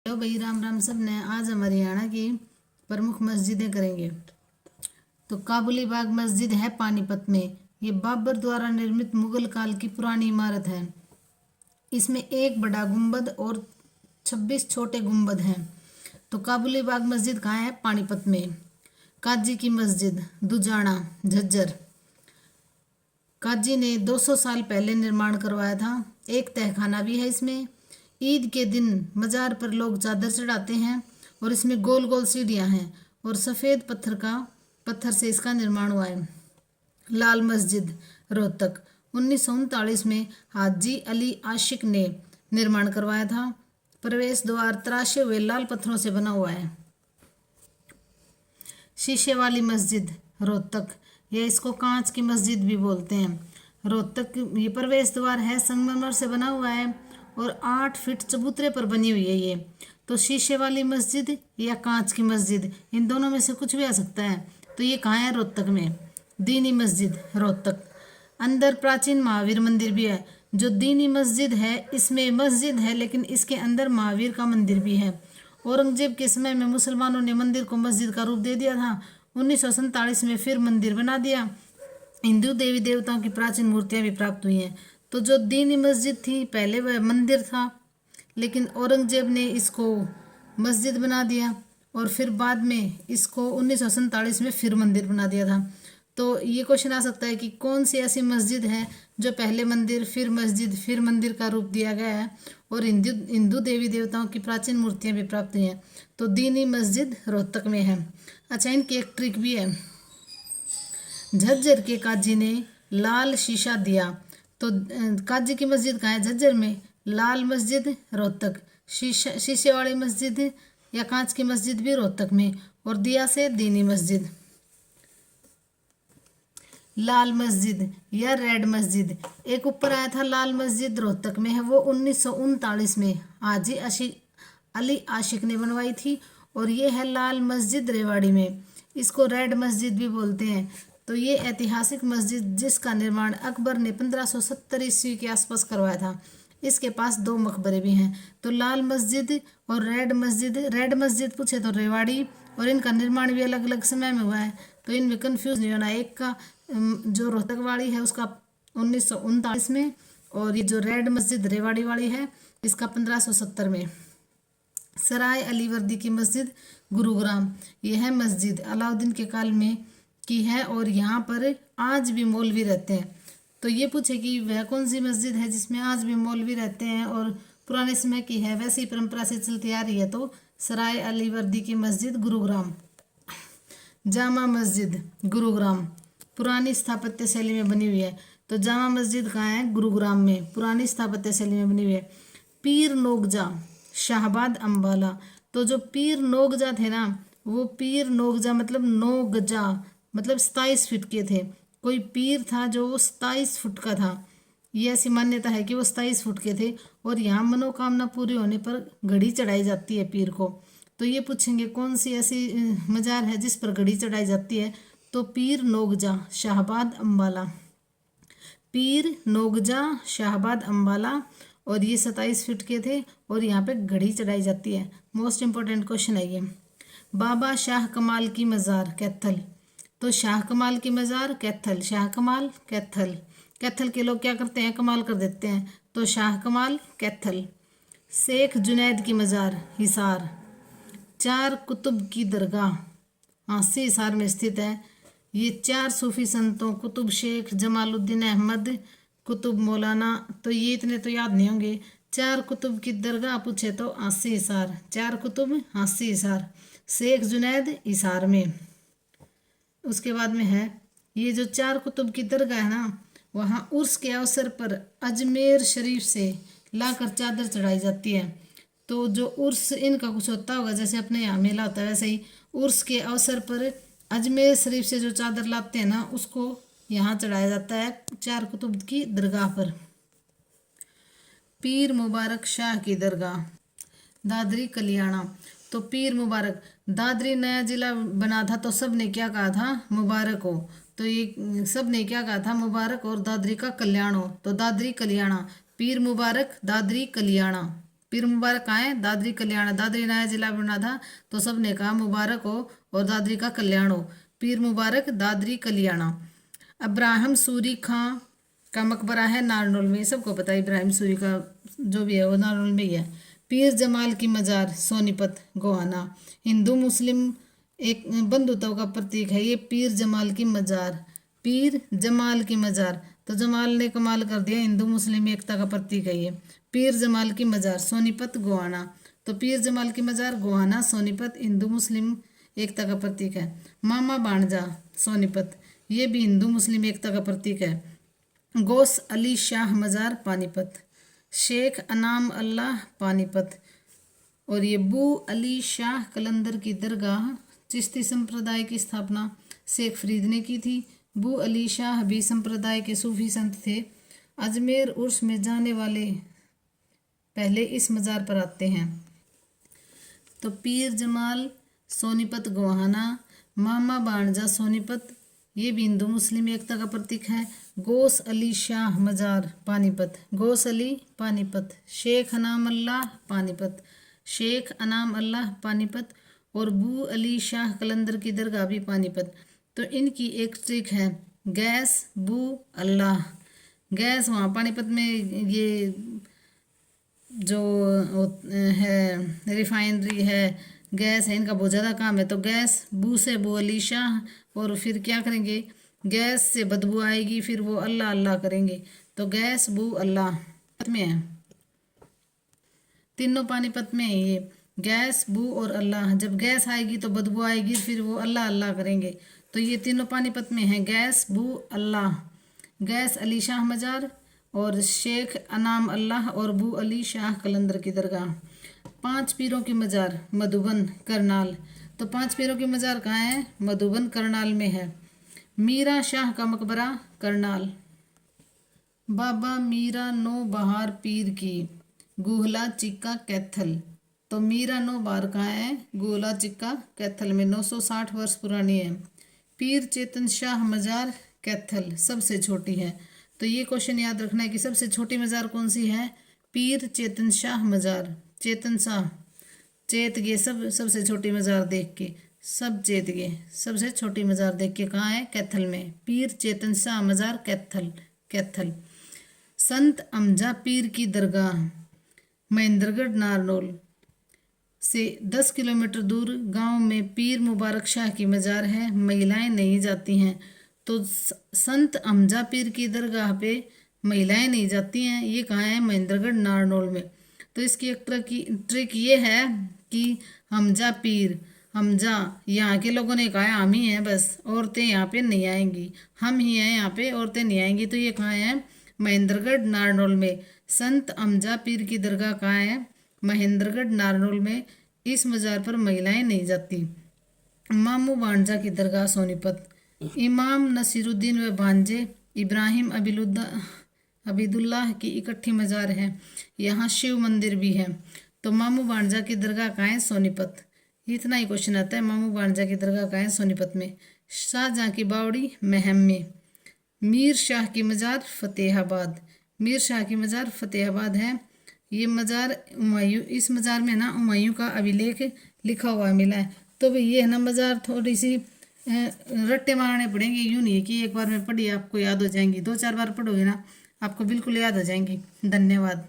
Hello भाई, राम राम सब ने। आज हम हरियाणा की प्रमुख मस्जिदें करेंगे। तो काबुली बाग मस्जिद है पानीपत में। ये बाबर द्वारा निर्मित मुगल काल की पुरानी इमारत है। इसमें एक बड़ा गुंबद और 26 छोटे गुंबद हैं। तो काबुली बाग मस्जिद कहाँ है? पानीपत में। काजी की मस्जिद दुजाना झज्जर। काजी ने 200 साल पहले निर्माण करवाया था। एक तहखाना भी है इसमें। ईद के दिन मजार पर लोग चादर चढ़ाते हैं और इसमें गोल गोल सीढ़ियाँ हैं और सफ़ेद पत्थर से इसका निर्माण हुआ है। लाल मस्जिद रोहतक 1939 में हाजी अली आशिक ने निर्माण करवाया था। प्रवेश द्वार तराशे हुए लाल पत्थरों से बना हुआ है। शीशे वाली मस्जिद रोहतक, या इसको कांच की मस्जिद भी बोलते हैं। रोहतक ये प्रवेश द्वार है, संगमरमर से बना हुआ है और 8 फीट चबूतरे पर बनी हुई है ये। तो शीशे वाली मस्जिद या कांच की मस्जिद, इन दोनों में से कुछ भी आ सकता है। तो ये कहाँ है? रोहतक में। दीनी मस्जिद रोहतक, अंदर प्राचीन महावीर मंदिर भी है। जो दीनी मस्जिद है इसमें मस्जिद है लेकिन इसके अंदर महावीर का मंदिर भी है। औरंगजेब के समय में मुसलमानों ने मंदिर को मस्जिद का रूप दे दिया था। 1947 में फिर मंदिर बना दिया। हिंदू देवी देवताओं की प्राचीन मूर्तियां भी प्राप्त हुई हैं। तो जो दीनी मस्जिद थी पहले वह मंदिर था, लेकिन औरंगजेब ने इसको मस्जिद बना दिया और फिर बाद में इसको 1947 में फिर मंदिर बना दिया था। तो ये क्वेश्चन आ सकता है कि कौन सी ऐसी मस्जिद है जो पहले मंदिर फिर मस्जिद फिर मंदिर का रूप दिया गया है और हिंदू देवी देवताओं की प्राचीन मूर्तियां भी प्राप्त हुई हैं। तो दीनी मस्जिद रोहतक में है। अच्छा, इनकी एक ट्रिक भी है। झज्जर के काजी ने लाल शीशा दिया। तो काजी की मस्जिद कहाँ है? झज्जर में। लाल मस्जिद रोहतक, शीशे वाली मस्जिद या कांच की मस्जिद भी रोहतक में, और दिया से दीनी मस्जिद। लाल मस्जिद या रेड मस्जिद, एक ऊपर आया था लाल मस्जिद रोहतक में है, वो 1939 में हाजी अली आशिक ने बनवाई थी। और ये है लाल मस्जिद रेवाड़ी में। इसको रेड मस्जिद भी बोलते हैं। तो ये ऐतिहासिक मस्जिद जिसका निर्माण अकबर ने 1570 ईस्वी के आसपास करवाया था। इसके पास 2 मकबरे भी हैं। तो लाल मस्जिद और रेड मस्जिद पूछे तो रेवाड़ी, और इनका निर्माण भी अलग अलग समय में हुआ है। तो इनमें कंफ्यूज नहीं होना। एक का जो रोहतक वाली है उसका 1939 में, और ये जो रेड मस्जिद रेवाड़ी वाली है इसका 1570 में। सराय अली वर्दी की मस्जिद गुरुग्राम, यह है मस्जिद अलाउद्दीन के काल में की है और यहाँ पर आज भी मौलवी रहते हैं। तो ये पूछे कि वह कौन सी मस्जिद है जिसमें आज भी मौलवी रहते हैं और पुराने समय की है, वैसी परंपरा से चलती आ रही है। तो सराय अली वर्दी की मस्जिद गुरुग्राम। जामा मस्जिद गुरुग्राम, पुरानी स्थापत्य शैली में बनी हुई है। तो जामा मस्जिद कहाँ है? गुरुग्राम में, पुरानी स्थापत्य शैली में बनी हुई है। पीर नोगजा शाहबाद अम्बाला, तो जो पीर नोगजा थे ना, वो पीर नोगजा मतलब 9 गजा मतलब 27 फीट के थे। कोई पीर था जो वो 27 फुट का था। ये ऐसी मान्यता है कि वो 27 फुट के थे और यहाँ मनोकामना पूरी होने पर घड़ी चढ़ाई जाती है पीर को। तो ये पूछेंगे कौन सी ऐसी मजार है जिस पर घड़ी चढ़ाई जाती है? तो पीर नोगजा शाहबाद अम्बाला, पीर नोगजा शाहबाद अम्बाला, और ये 27 फीट के थे और यहाँ पे घड़ी चढ़ाई जाती है। मोस्ट इंपॉर्टेंट क्वेश्चन है ये। बाबा शाह कमाल की मज़ार कैथल, तो शाह कमाल की मज़ार कैथल, शाह कमाल कैथल। कैथल के लोग क्या करते हैं? कमाल कर देते हैं। तो शाह कमाल कैथल। शेख जुनैद की मज़ार हिसार। 4 कुतुब की दरगाह हांसी हिसार में स्थित है। ये 4 सूफी संतों कुतुब शेख जमालुद्दीन अहमद कुतुब मौलाना, तो ये इतने तो याद नहीं होंगे। 4 कुतुब की दरगाह पूछे तो हांसी हिसार, 4 कुतुब हांसी हिसार, शेख जुनैद हिसार में। उसके बाद में है ये जो 4 कुतुब की दरगाह है ना, वहाँ उर्स के अवसर पर अजमेर शरीफ से लाकर चादर चढ़ाई जाती है। तो जो उर्स इनका कुछ होता होगा, जैसे अपने यहाँ मेला होता है वैसे ही उर्स के अवसर पर अजमेर शरीफ से जो चादर लाते हैं ना, उसको यहाँ चढ़ाया जाता है 4 कुतुब की दरगाह पर। पीर मुबारक शाह की दरगाह दादरी कलियाणा, तो पीर मुबारक, दादरी नया जिला बना था तो सब ने क्या कहा था? मुबारक हो। तो ये सब ने क्या कहा था? मुबारक, और दादरी का कल्याण हो। तो दादरी कलियाणा, पीर मुबारक दादरी कलियाणा, पीर मुबारक कहाँ है? दादरी कल्याण। दादरी नया जिला बना था तो सबने कहा मुबारक हो और दादरी का कल्याण हो। पीर मुबारक दादरी कल्याणा। अब्राहम सूरी खां का मकबरा है नारनौल में, सबको पता है इब्राहिम सूरी का जो भी है वो नारनौल में ही है। पीर जमाल की मजार सोनीपत गोहाना। हिंदू मुस्लिम एक बंधुत्व का प्रतीक है ये पीर जमाल की मजार। पीर जमाल की मजार, तो जमाल ने कमाल कर दिया, हिंदू मुस्लिम एकता का प्रतीक है ये। पीर जमाल की मजार सोनीपत गोहाना, तो पीर जमाल की मजार गोहाना सोनीपत हिंदू मुस्लिम एकता का प्रतीक है। मामा बाणजा सोनीपत, ये भी हिंदू मुस्लिम एकता का प्रतीक है। गौस अली शाह मजार पानीपत। शेख अनाम अल्लाह पानीपत। और ये बू अली शाह कलंदर की दरगाह चिश्ती संप्रदाय की स्थापना शेख फरीद ने की थी। बू अली शाह भी संप्रदाय के सूफी संत थे। अजमेर उर्स में जाने वाले पहले इस मजार पर आते हैं। तो पीर जमाल सोनीपत गोहाना, मामा बाणजा सोनीपत, ये भी हिंदू मुस्लिम एकता का प्रतीक है। गौस अली शाह मजार पानीपत, गौस अली पानीपत। शेख अनाम अल्लाह पानीपत, शेख अनाम अल्लाह पानीपत। और बू अली शाह कलंदर की दरगाह भी पानीपत। तो इनकी एक ट्रिक है, गैस बू अल्लाह। गैस वहाँ पानीपत में ये जो है रिफाइनरी है, गैस है, इनका बहुत ज़्यादा काम है। तो गैस बू से बू अली शाह, और फिर क्या करेंगे, गैस से बदबू आएगी, फिर वो अल्लाह अल्लाह करेंगे। तो गैस बू अल्लाह में है, तीनों पानीपत में है ये, गैस बू और अल्लाह। जब गैस आएगी तो बदबू आएगी, फिर वो अल्लाह अल्लाह करेंगे। तो ये तीनों पानीपत में है, गैस बू अल्लाह। गैस अली शाह मजार और शेख अनाम अल्लाह और बू अली शाह कलंदर की दरगाह। 5 पीरों की मजार मधुबन करनाल, तो 5 पीरों की मजार कहाँ है? मधुबन करनाल में है। मीरा शाह का मकबरा करनाल। बाबा मीरा नो बहार पीर की गुहला चिक्का कैथल, तो मीरा नो बहार कहाँ है? गुहला चिक्का कैथल में, 960 वर्ष पुरानी है। पीर चेतन शाह मजार कैथल सबसे छोटी है। तो ये क्वेश्चन याद रखना है कि सबसे छोटी मजार कौन सी है? पीर चेतन शाह मजार। चेतन शाह, चेत गए सब, सबसे छोटी मजार देख के सब चेत गए, सबसे छोटी मजार देख के कहाँ है? कैथल में। पीर चेतन शाह मजार कैथल, कैथल। संत अमजा पीर की दरगाह महेंद्रगढ़ नारनौल से 10 किलोमीटर दूर गांव में पीर मुबारक शाह की मजार है, महिलाएं नहीं जाती हैं। तो संत अमजा पीर की दरगाह पे महिलाएं नहीं जाती हैं, ये कहाँ है? महेंद्रगढ़ नारनौल में। तो इसकी एक ट्रिक ये है कि हमजा पीर, हमजा यहाँ के लोगों ने कहा हम ही हैं, बस औरतें यहाँ पे नहीं आएंगी, हम ही हैं यहाँ पे, औरतें नहीं आएंगी। तो ये कहाँ है? महेंद्रगढ़ नारनौल में। संत अमजा पीर की दरगाह कहाँ है? महेंद्रगढ़ नारनौल में। इस मजार पर महिलाएं नहीं जाती। मामू बाणजा की दरगाह सोनीपत। इमाम नसीरुद्दीन व भांजे इब्राहिम अबीदुल्लाह की इकट्ठी मजार है, यहाँ शिव मंदिर भी है। तो मामू बाणजा की दरगाह कहाँ है? सोनीपत। इतना ही क्वेश्चन आता है, मामू बाणजा की दरगाह कहाँ है? सोनीपत में। शाहजहाँ की बावड़ी महम में। मीर शाह की मजार फतेहाबाद, मीर शाह की मजार फतेहाबाद है। ये मजार हुमायूं, इस मजार में ना हुमायूं का अभिलेख लिखा हुआ मिला है। तो भाई ये है ना मजार थोड़ी सी रट्टे मारने पड़ेंगे, यूँ नहीं है कि एक बार में पढ़ी आपको याद हो जाएंगी, 2-4 बार पढ़ोगे ना आपको बिल्कुल याद हो जाएंगी। धन्यवाद।